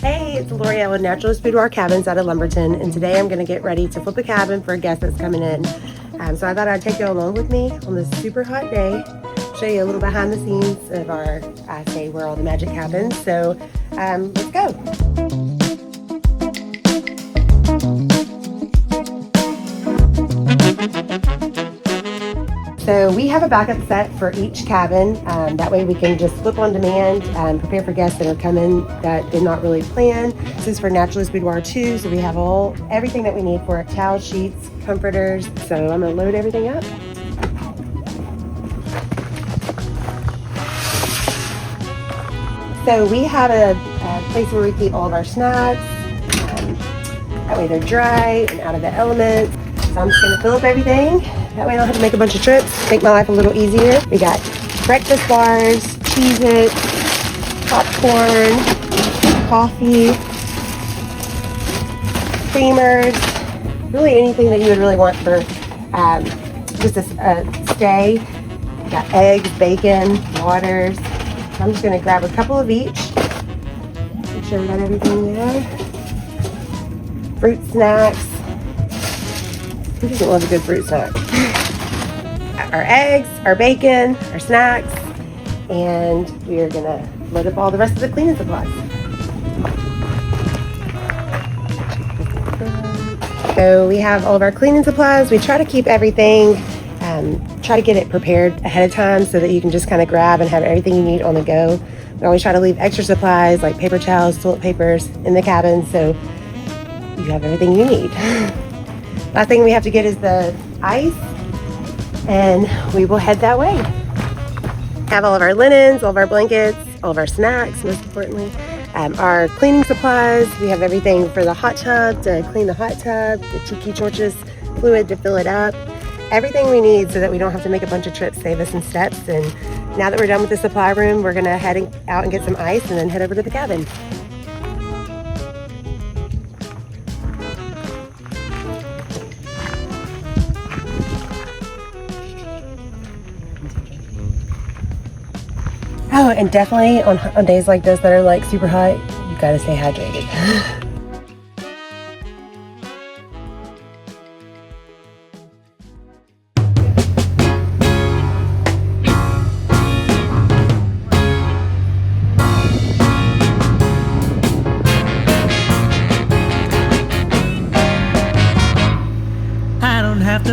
Hey, it's L'Oreal with Naturalist Boudoir Cabins out of Lumberton, and today I'm going to get ready to flip a cabin for a guest that's coming in. So I thought I'd take you along with me on this super hot day, show you a little behind the scenes of our, I say where all the magic happens. So let's go. So we have a backup set for each cabin. That way we can just flip on demand, prepare for guests that are coming that did not really plan. This is for Naturalist Boudoir 2, so we have everything that we need for it: towel, sheets, comforters. So I'm gonna load everything up. So we have a place where we keep all of our snacks. That way they're dry and out of the elements. So I'm just gonna fill up everything. That way I don't have to make a bunch of trips, make my life a little easier. We got breakfast bars, Cheez-Its, popcorn, coffee, creamers, really anything that you would really want for just a stay. We got eggs, bacon, waters. So I'm just gonna grab a couple of each. Make sure we got everything there. Fruit snacks. Who doesn't love a good fruit snack? Our eggs, our bacon, our snacks, and we are gonna load up all the rest of the cleaning supplies. So we have all of our cleaning supplies. We try to keep everything, try to get it prepared ahead of time so that you can just kind of grab and have everything you need on the go. We always try to leave extra supplies like paper towels, toilet papers in the cabin so you have everything you need. Last thing we have to get is the ice, and we will head that way. Have all of our linens, all of our blankets, all of our snacks, most importantly, our cleaning supplies. We have everything for the hot tub to clean the hot tub, the tiki torches fluid to fill it up, everything we need so that we don't have to make a bunch of trips, save us some steps. And now that we're done with the supply room, we're gonna head out and get some ice and then head over to the cabin. Oh, and definitely on days like this that are like super hot, you gotta stay hydrated. I don't have to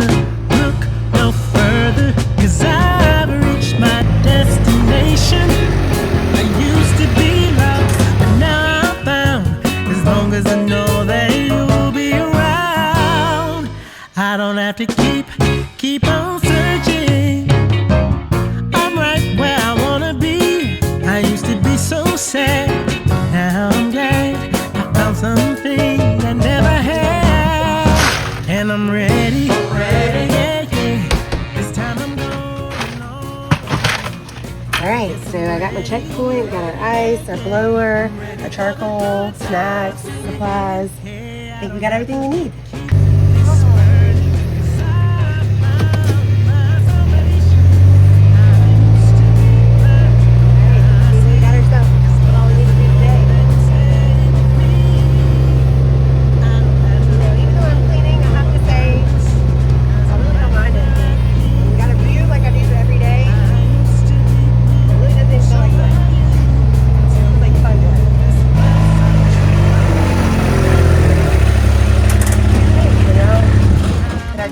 look no further, 'cause I've reached my destination. I used to be lost, but now I'm found. As long as I know that you'll be around, I don't have to keep on searching. I'm right where I wanna be. I used to be so sad, now I'm glad I found something I never had, and I'm ready. This time I'm going on. All right, so I got my checkpoint, got our ice, our blower, our charcoal, snacks, supplies. I think we got everything we need.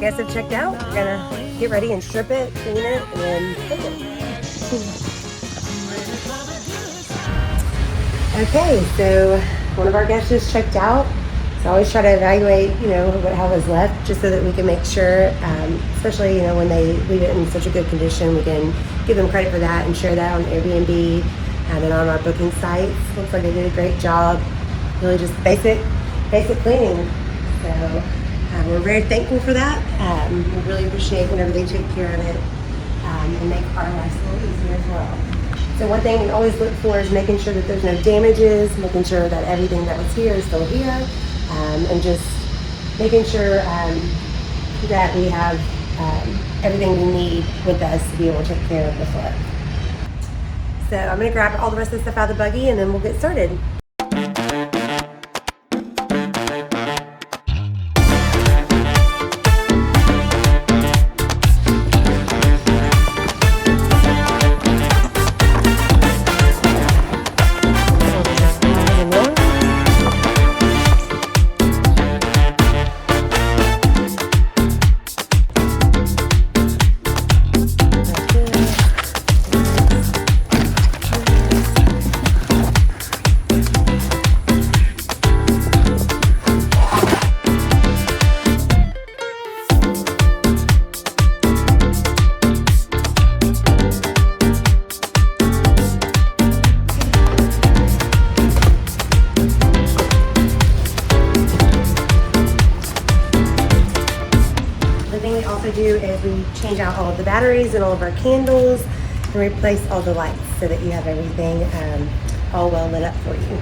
Guests have checked out. We're gonna get ready and strip it, clean it, and then cook it. Okay, so one of our guests just checked out. So I always try to evaluate, how was left, just so that we can make sure, especially, when they leave it in such a good condition, we can give them credit for that and share that on Airbnb and on our booking sites. Looks like they did a great job. Really just basic cleaning. So we're very thankful for that. We really appreciate whenever they take care of it and make our lives a little easier as well. So one thing we always look for is making sure that there's no damages, making sure that everything that was here is still here, and just making sure that we have everything we need with us to be able to take care of the flip. So I'm gonna grab all the rest of the stuff out of the buggy and then we'll get started. do is we change out all of the batteries and all of our candles and replace all the lights so that you have everything all well lit up for you.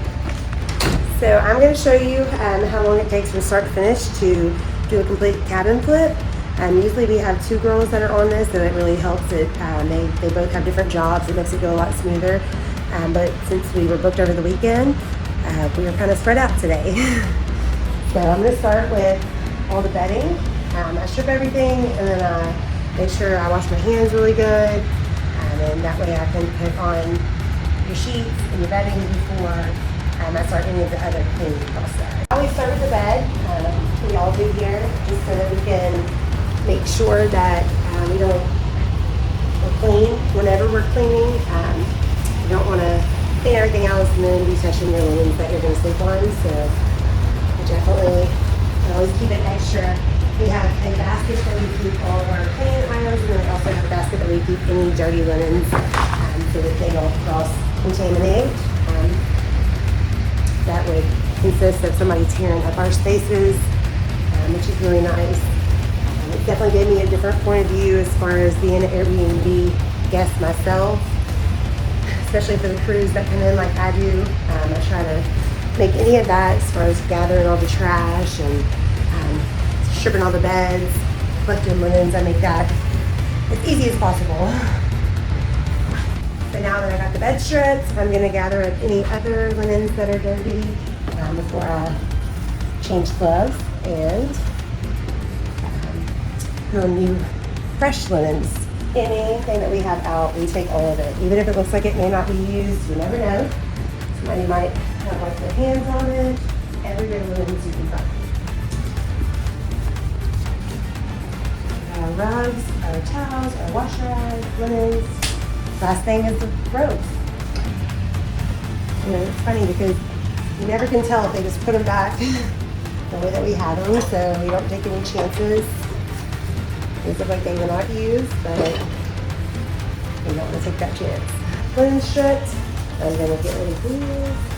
So I'm going to show you how long it takes from start to finish to do a complete cabin flip. Usually we have 2 girls that are on this, so it really helps it. They both have different jobs. It makes it go a lot smoother. But since we were booked over the weekend, we were kind of spread out today. So I'm going to start with all the bedding. I strip everything and then I make sure I wash my hands really good. And that way I can put on your sheets and your bedding before I start any of the other cleaning process. I always start with the bed. We all do here, just so that we can make sure that we're clean whenever we're cleaning. You don't want to clean everything else and then be touching your linens that you're going to sleep on. So we definitely always keep it extra. We have a basket that we keep all of our cleaning items, and then we also have a basket that we keep any dirty linens so that they don't cross-contaminate. That would consist of somebody tearing up our spaces, which is really nice. It definitely gave me a different point of view as far as being an Airbnb guest myself, especially for the crews that come in like I do. I try to make any of that as far as gathering all the trash and stripping all the beds, collecting linens. I make that as easy as possible. So now that I got the bed stripped, I'm going to gather up any other linens that are dirty before I change clothes and put on new fresh linens. Anything that we have out, we take all of it. Even if it looks like it may not be used, you never know. Somebody might have like their hands on it. Every bit of linens you can find. Our rugs, our towels, our wash rags, linens. Last thing is the robes. You know, it's funny because you never can tell if they just put them back the way that we had them, so we don't take any chances. These look like they were not used, but we don't want to take that chance. Linen stripped. I'm going to get rid of these.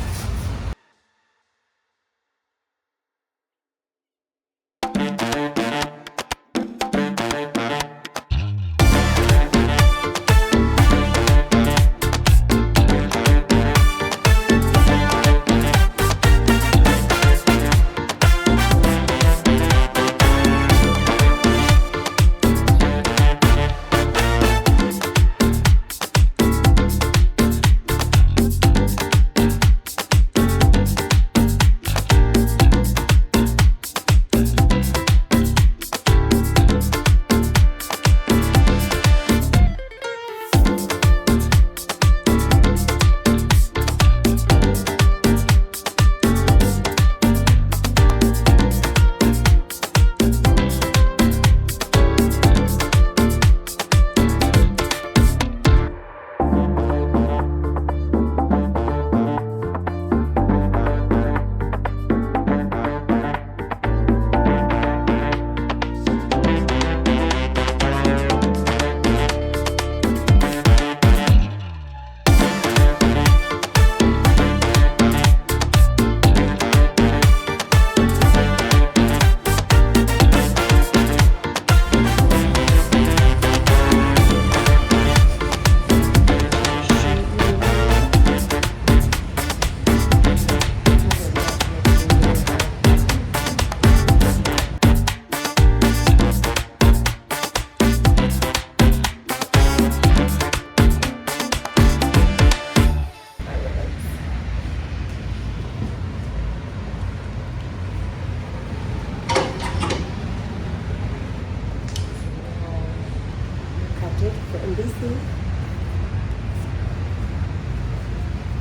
For NBC.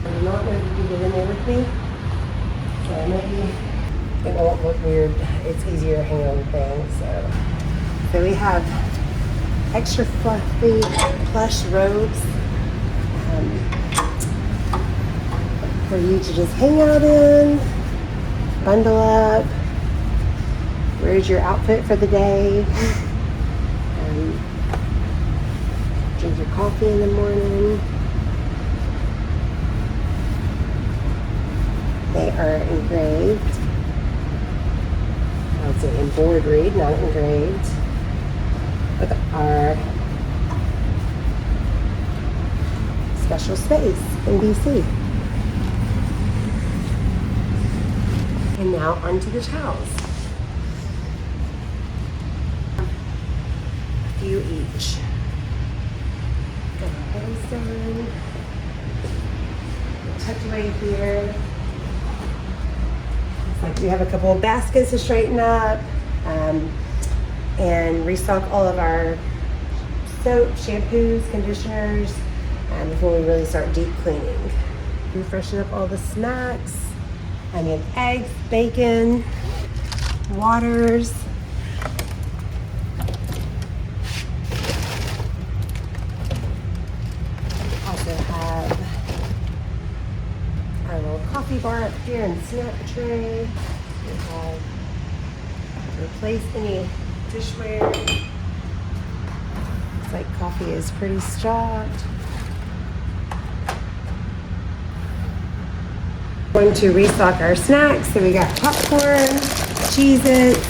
I do not know if you can get in there with me. So maybe it won't look weird. It's easier to hang on things. So we have extra fluffy plush robes for you to just hang out in, bundle up. Where's your outfit for the day? Drink your coffee in the morning. They are engraved. I would say embroidered, not engraved. with our special space in BC. And now onto the towels. A few each. Got our hands done. Tucked away here. Looks like we have a couple of baskets to straighten up and restock all of our soap, shampoos, conditioners before we really start deep cleaning. We freshen up all the snacks. I need eggs, bacon, waters. Also have our little coffee bar up here and snack tray. We have to replace any dishware. Looks like coffee is pretty stocked. Going to restock our snacks. So we got popcorn, Cheez-Its,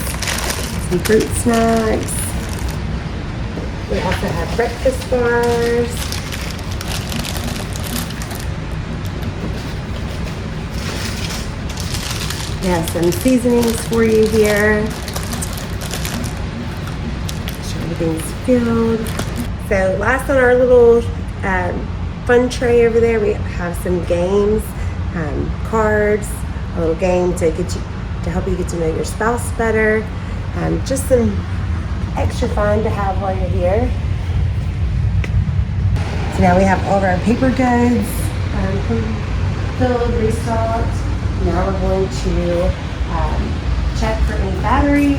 some fruit snacks. We also have breakfast bars. We have some seasonings for you here. Make sure everything's filled. So last on our little fun tray over there, we have some games. Cards, a little game to help you get to know your spouse better. Just some extra fun to have while you're here. So now we have all of our paper goods filled, restocked. Now we're going to check for any batteries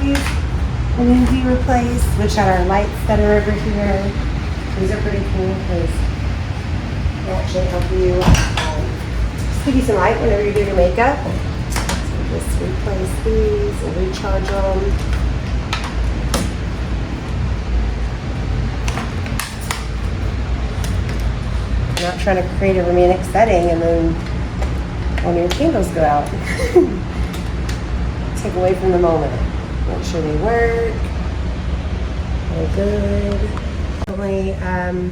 that need to be replaced. Switch out our lights that are over here. These are pretty cool because they actually help you give you some light whenever you're doing your makeup. So just replace these and recharge them. You're not trying to create a romantic setting and then when your candles go out, take away from the moment. Make sure they work. They're good.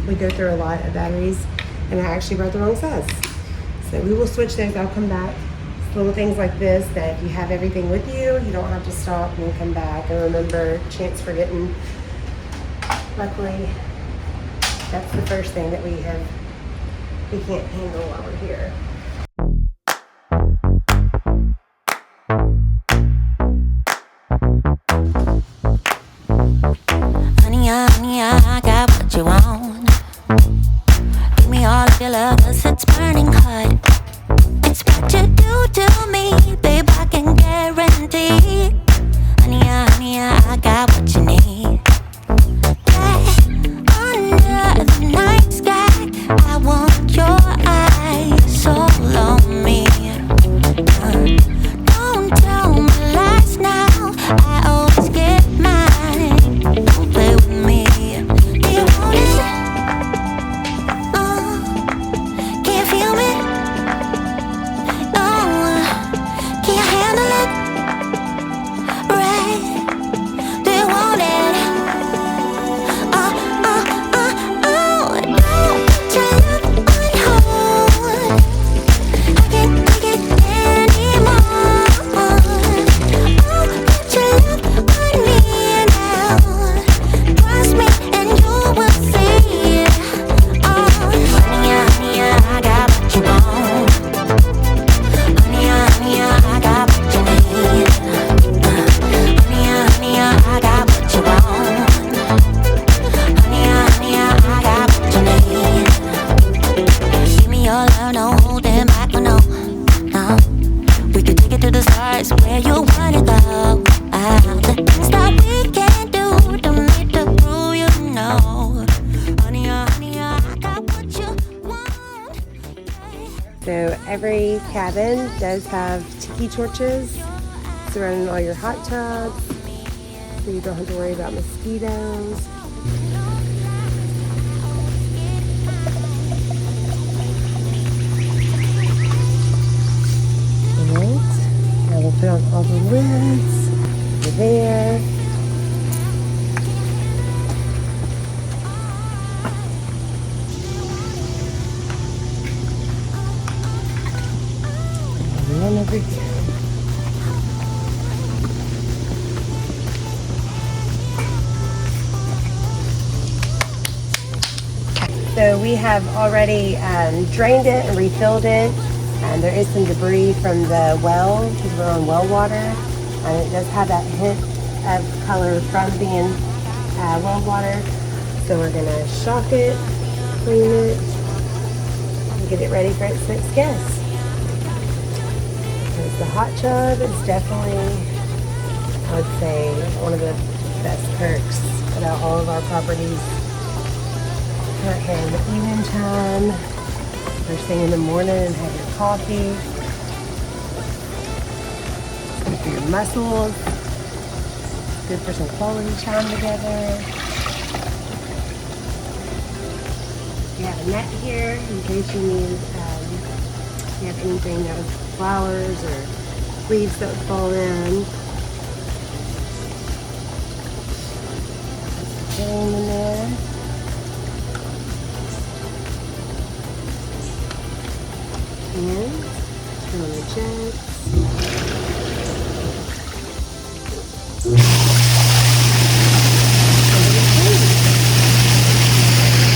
We go through a lot of batteries and I actually brought the wrong size. So we will switch those. I'll come back. It's little things like this that if you have everything with you, you don't have to stop and then come back and remember chance forgetting. Luckily, that's the first thing that we can't handle while we're here. Honey, I got what you want. Give me all of your love, 'cause it's burning hot. It's what you do to me, babe, I can guarantee. Honey, I got what you need. Yeah, under the night sky, I want your eyes all on me. Don't tell me lies now, I always get mine. Don't play with me. Do you want it? Can you feel me? No, can you handle it? Right? Do you want it? Don't put your love on hold. I can't take it anymore. Put your love on me now. Trust me and you will see. Honey, I got what you want. Honey, I got what you need. Honey, I got what you want. Honey, I got what you need. Give me your love, no holding back, no. We could take it to the stars where you wanna go. The things that we can do, don't need to prove you know. Honey, I got what you want. So every cabin does have tiki torches surrounding all your hot tubs, so you don't have to worry about mosquitoes. Alright, now we'll put on all the lids over there. So we have already drained it and refilled it. There is some debris from the well because we're on well water. It does have that hint of color from being well water. So we're gonna shock it, clean it, and get it ready for its next guest. Because the hot tub is definitely, I would say, one of the best perks about all of our properties. Come out here in the evening time, first thing in the morning, and have your coffee. It's good for your muscles. It's good for some quality time together. We have a net here in case you need, if you have anything that was flowers or leaves that would fall in. Getting in there. And turn on the jets.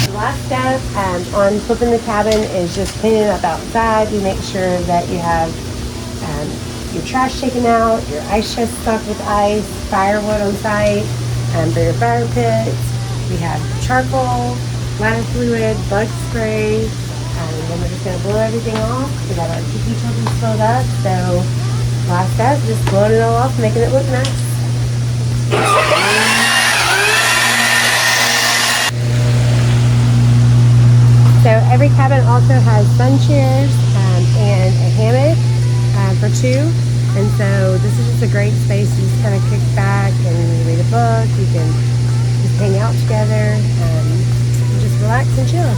The last step on flipping the cabin is just cleaning up outside. We make sure that you have your trash taken out, your ice chest stocked with ice, firewood on site for your fire pits. We have charcoal, ladder fluid, bug spray. And then we're just going to blow everything off. We got our tiki children's filled up. So last step, just blowing it all off, making it look nice. So every cabin also has sun chairs and a hammock for two. And so this is just a great space to just kind of kick back and read a book. You can just hang out together and just relax and chill.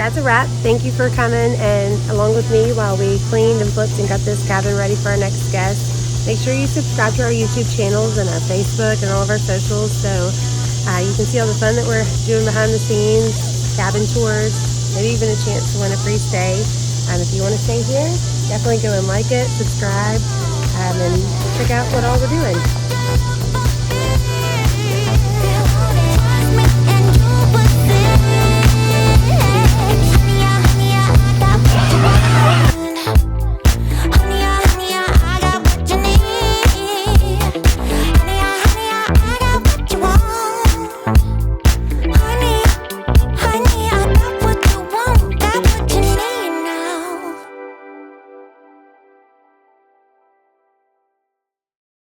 That's a wrap. Thank you for coming and along with me while we cleaned and flipped and got this cabin ready for our next guest. Make sure you subscribe to our YouTube channels and our Facebook and all of our socials so you can see all the fun that we're doing behind the scenes, cabin tours, maybe even a chance to win a free stay. If you want to stay here, definitely go and like it, subscribe, and check out what all we're doing.